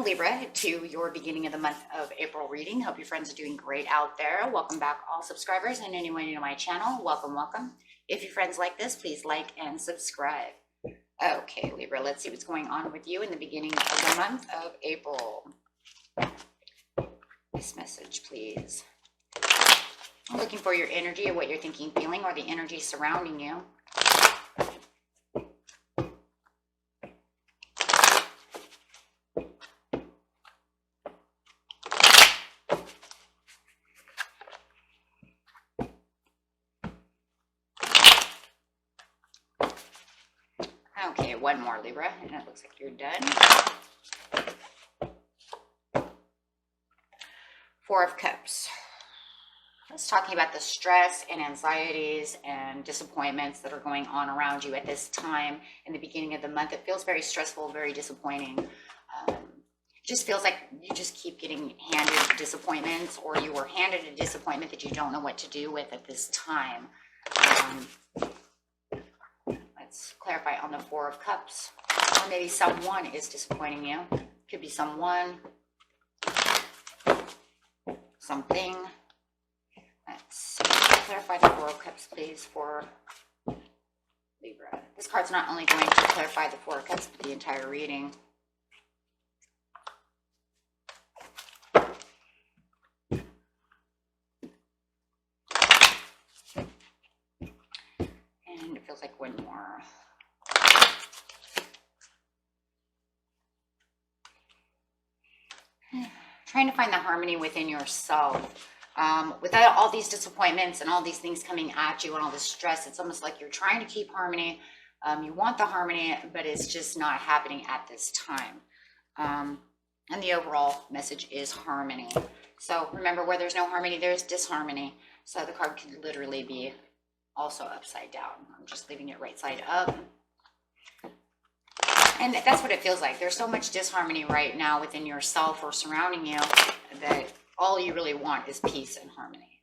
Libra, to your beginning of the month of April reading. Hope your friends are doing great out there. Welcome back, all subscribers, and anyone new to my channel. Welcome, welcome. If your friends like this, please like and subscribe. Okay, Libra, let's see what's going on with you in the beginning of the month of April. This message, please. I'm looking for your energy, or what you're thinking, feeling, or the energy surrounding you. Okay, one more, Libra, and it looks like you're done. Four of Cups. It's talking about the stress and anxieties and disappointments that are going on around you at this time in the beginning of the month. It feels very stressful, very disappointing. It just feels like you just keep getting handed disappointments, or you were handed a disappointment that you don't know what to do with at this time. Let's clarify on the Four of Cups. Or maybe someone is disappointing you. Could be someone, something. Let's clarify the Four of Cups, please, for Libra. This card's not only going to clarify the Four of Cups, but the entire reading. And it feels like one more. Trying to find the harmony within yourself. Without all these disappointments and all these things coming at you and all this stress, it's almost like you're trying to keep harmony. You want the harmony, but it's just not happening at this time. And the overall message is harmony. So remember, where there's no harmony, there's disharmony. So the card could literally be also upside down. I'm just leaving it right side up. And that's what it feels like. There's so much disharmony right now within yourself or surrounding you that all you really want is peace and harmony.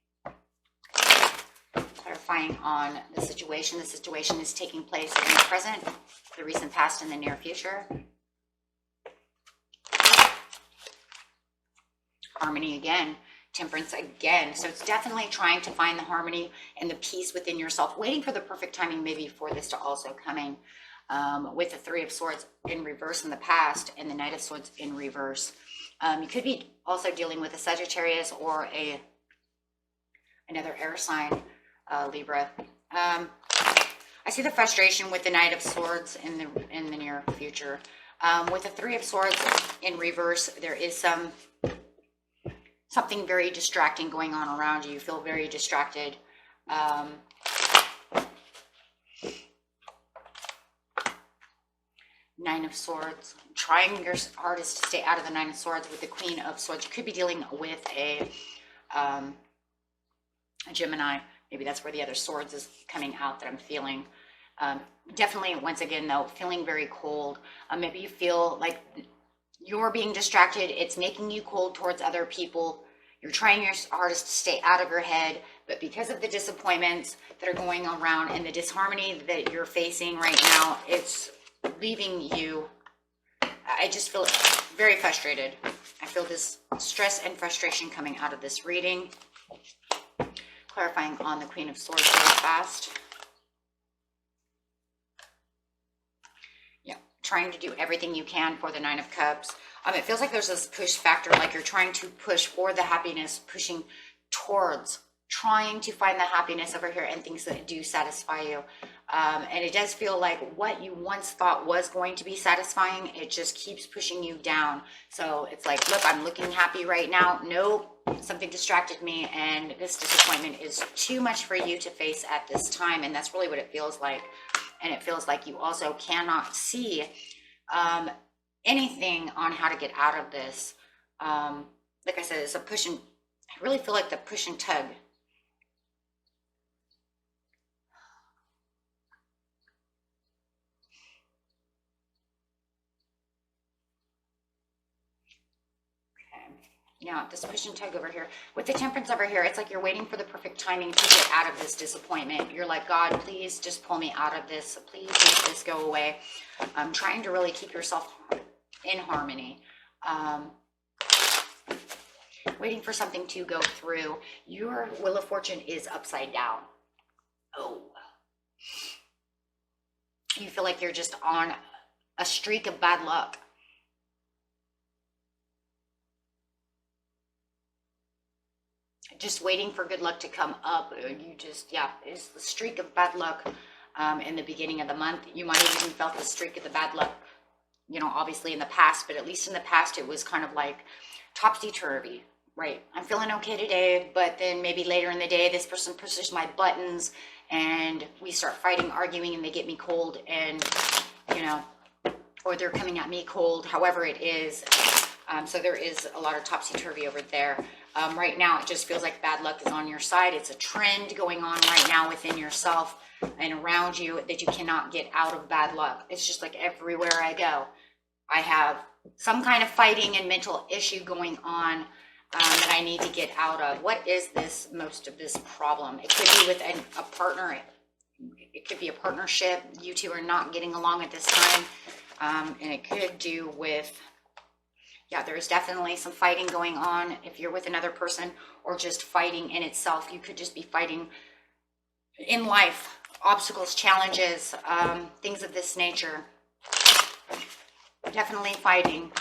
Clarifying on the situation. The situation is taking place in the present, the recent past, and the near future. Harmony again. Temperance again. So it's definitely trying to find the harmony and the peace within yourself, waiting for the perfect timing maybe for this to also come in. With the Three of Swords in reverse in the past and the Knight of Swords in reverse. You could be also dealing with a Sagittarius or another air sign, Libra. I see the frustration with the Knight of Swords in the near future. With the Three of Swords in reverse, there is something very distracting going on around you. You feel very distracted. Nine of Swords, trying your hardest to stay out of the Nine of Swords. With the Queen of Swords, you could be dealing with a Gemini. Maybe that's where the other swords is coming out that I'm feeling. Definitely, once again, though, feeling very cold. Maybe you feel like you're being distracted. It's making you cold towards other people. You're trying your hardest to stay out of your head, but because of the disappointments that are going around and the disharmony that you're facing right now, it's leaving you. I just feel very frustrated. I feel this stress and frustration coming out of this reading. Clarifying on the Queen of Swords really fast. Yeah, trying to do everything you can for the Nine of Cups. It feels like there's this push factor, like you're trying to push for the happiness, pushing towards, trying to find the happiness over here and things that do satisfy you. And it does feel like what you once thought was going to be satisfying, it just keeps pushing you down. So it's like, look, I'm looking happy right now. Nope, something distracted me, and this disappointment is too much for you to face at this time. And that's really what it feels like. And it feels like you also cannot see anything on how to get out of this. Like I said, it's a push and I really feel like the push and tug. Now, this push and tug over here, with the Temperance over here, it's like you're waiting for the perfect timing to get out of this disappointment. You're like, God, please just pull me out of this. Please make this go away. Trying to really keep yourself in harmony. Waiting for something to go through. Your Wheel of Fortune is upside down. Oh. You feel like you're just on a streak of bad luck. Just waiting for good luck to come up. You just, yeah, it's the streak of bad luck in the beginning of the month. You might have even felt the streak of the bad luck, you know, obviously in the past, but at least in the past it was kind of like topsy-turvy, right? I'm feeling okay today, but then maybe later in the day this person pushes my buttons and we start fighting, arguing, and they get me cold, and, you know, or they're coming at me cold, however it is. So there is a lot of topsy-turvy over there. Right now, it just feels like bad luck is on your side. It's a trend going on right now within yourself and around you that you cannot get out of bad luck. It's just like everywhere I go, I have some kind of fighting and mental issue going on that I need to get out of. What is this, most of this problem? It could be with a partner. It could be a partnership. You two are not getting along at this time. And it could do with, yeah, there's definitely some fighting going on if you're with another person, or just fighting in itself. You could just be fighting in life, obstacles, challenges, things of this nature. Definitely fighting.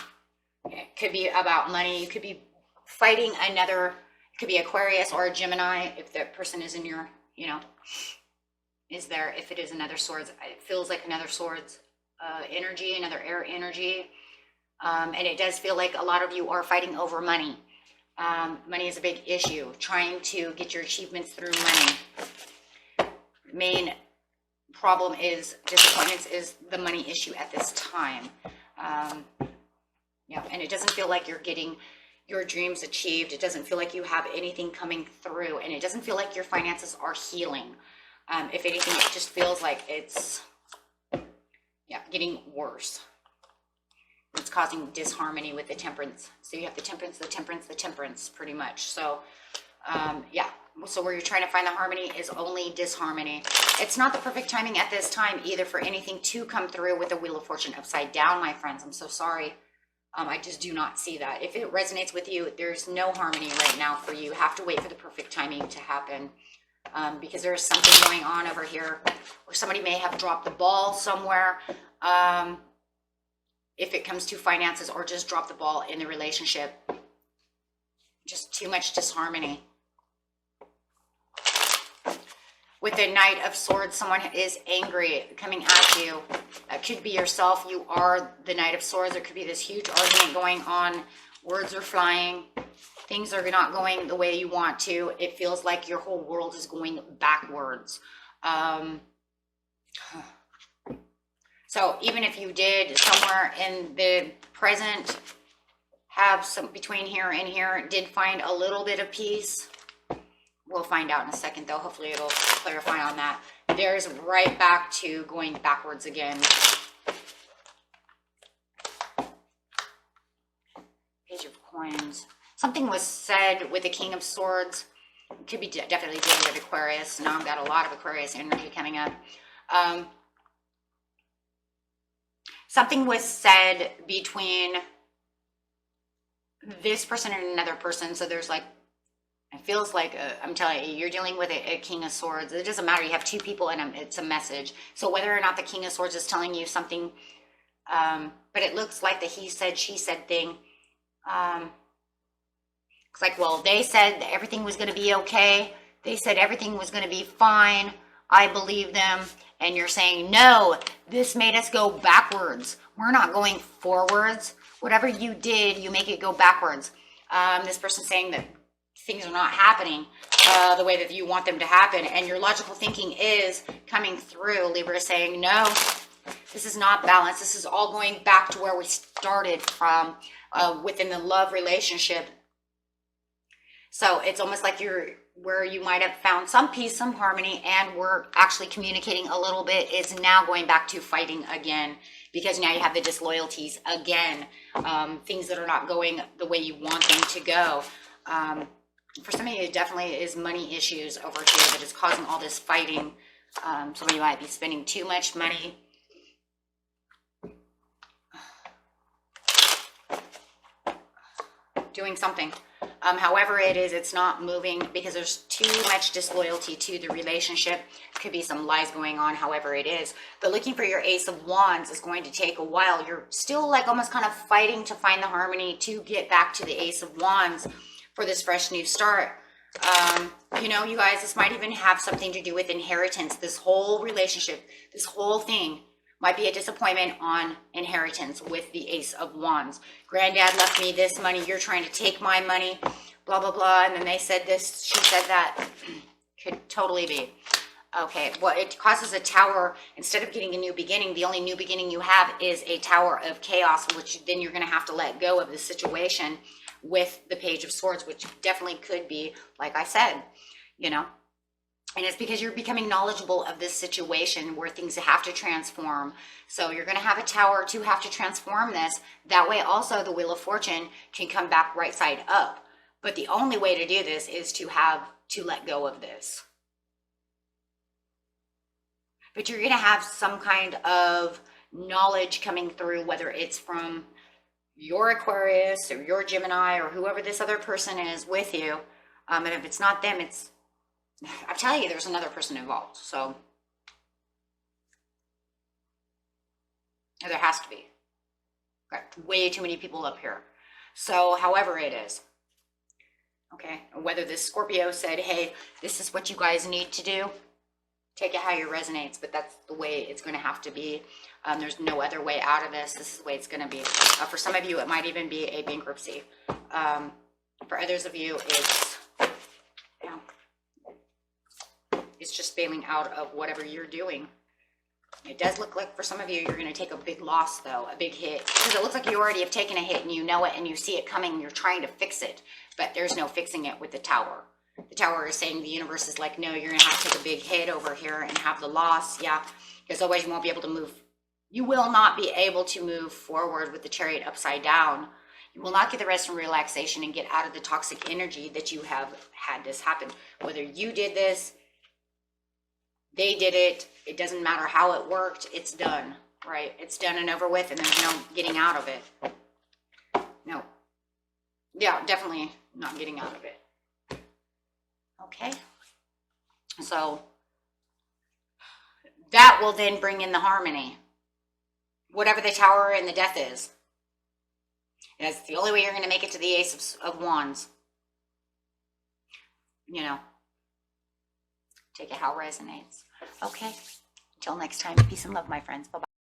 It could be about money. You could be fighting another, it could be Aquarius or a Gemini if that person is in your, you know, is there. If it is another swords, it feels like another swords energy, another air energy. And it does feel like a lot of you are fighting over money. Money is a big issue. Trying to get your achievements through money. Main problem is disappointments is the money issue at this time. Yeah, and it doesn't feel like you're getting your dreams achieved. It doesn't feel like you have anything coming through, and it doesn't feel like your finances are healing. If anything, it just feels like it's, yeah, getting worse. It's causing disharmony with the temperance. So you have the temperance, the temperance, the temperance, pretty much. So, yeah. So where you're trying to find the harmony is only disharmony. It's not the perfect timing at this time either for anything to come through with the Wheel of Fortune upside down, my friends. I'm so sorry. I just do not see that. If it resonates with you, there's no harmony right now for you. You have to wait for the perfect timing to happen. Because there's something going on over here, or somebody may have dropped the ball somewhere. If it comes to finances, or just drop the ball in the relationship. Just too much disharmony. With the Knight of Swords, someone is angry coming at you. That could be yourself. You are the Knight of Swords. There could be this huge argument going on. Words are flying. Things are not going the way you want to. It feels like your whole world is going backwards. So even if you did somewhere in the present have some between here and here, did find a little bit of peace. We'll find out in a second though. Hopefully it'll clarify on that. There's right back to going backwards again. Page of Coins. Something was said with the King of Swords. It could be definitely dealing with Aquarius. Now I've got a lot of Aquarius energy coming up. Something was said between this person and another person. So there's like, it feels like, I'm telling you, you're dealing with a King of Swords. It doesn't matter. You have two people and it's a message. So whether or not the King of Swords is telling you something, but it looks like the he said, she said thing. It's like, well, they said that everything was going to be okay. They said everything was going to be fine. I believe them. And you're saying, no, this made us go backwards. We're not going forwards. Whatever you did, you make it go backwards. This person's saying that things are not happening the way that you want them to happen. And your logical thinking is coming through. Libra is saying, no, this is not balanced. This is all going back to where we started from within the love relationship. So it's almost like you're where you might have found some peace, some harmony, and we're actually communicating a little bit. It's now going back to fighting again, because now you have the disloyalties again, things that are not going the way you want them to go. For some of you, it definitely is money issues over here that is causing all this fighting. Some of you might be spending too much money. doing something. However it is, it's not moving because there's too much disloyalty to the relationship. Could be some lies going on, however it is. But looking for your Ace of Wands is going to take a while. You're still like almost kind of fighting to find the harmony to get back to the Ace of Wands for this fresh new start. You know, you guys, this might even have something to do with inheritance. This whole relationship, this whole thing might be a disappointment on inheritance with the Ace of Wands. Granddad left me this money. You're trying to take my money, blah, blah, blah. And then they said this, she said that. Could totally be. Okay, well, it causes a tower. Instead of getting a new beginning, the only new beginning you have is a tower of chaos, which then you're going to have to let go of the situation with the Page of Swords, which definitely could be, like I said, you know. And it's because you're becoming knowledgeable of this situation where things have to transform. So you're going to have a tower to have to transform this. That way also the Wheel of Fortune can come back right side up. But the only way to do this is to have to let go of this. But you're going to have some kind of knowledge coming through, whether it's from your Aquarius or your Gemini or whoever this other person is with you. And if it's not them, it's, I'm telling you, there's another person involved. So there has to be. Got way too many people up here. So however it is. Okay. Whether this Scorpio said, hey, this is what you guys need to do. Take it how it resonates, but that's the way it's going to have to be. There's no other way out of this. This is the way it's going to be. For some of you, it might even be a bankruptcy. For others of you, it's, you know, it's just bailing out of whatever you're doing. It does look like for some of you, you're going to take a big loss, though, a big hit. Because it looks like you already have taken a hit and you know it and you see it coming and you're trying to fix it. But there's no fixing it with the Tower. The Tower is saying the universe is like, no, you're going to have to take a big hit over here and have the loss. Yeah, because otherwise you won't be able to move. You will not be able to move forward with the Chariot upside down. You will not get the rest and relaxation and get out of the toxic energy that you have had this happen. Whether you did this, they did it, it doesn't matter how it worked, it's done, right? It's done and over with, and there's no getting out of it. No. Yeah, definitely not getting out of it. Okay. So that will then bring in the harmony. Whatever the Tower and the Death is. That's the only way you're going to make it to the Ace of Wands. You know. Take it how it resonates. Okay. Until next time, peace and love, my friends. Bye-bye.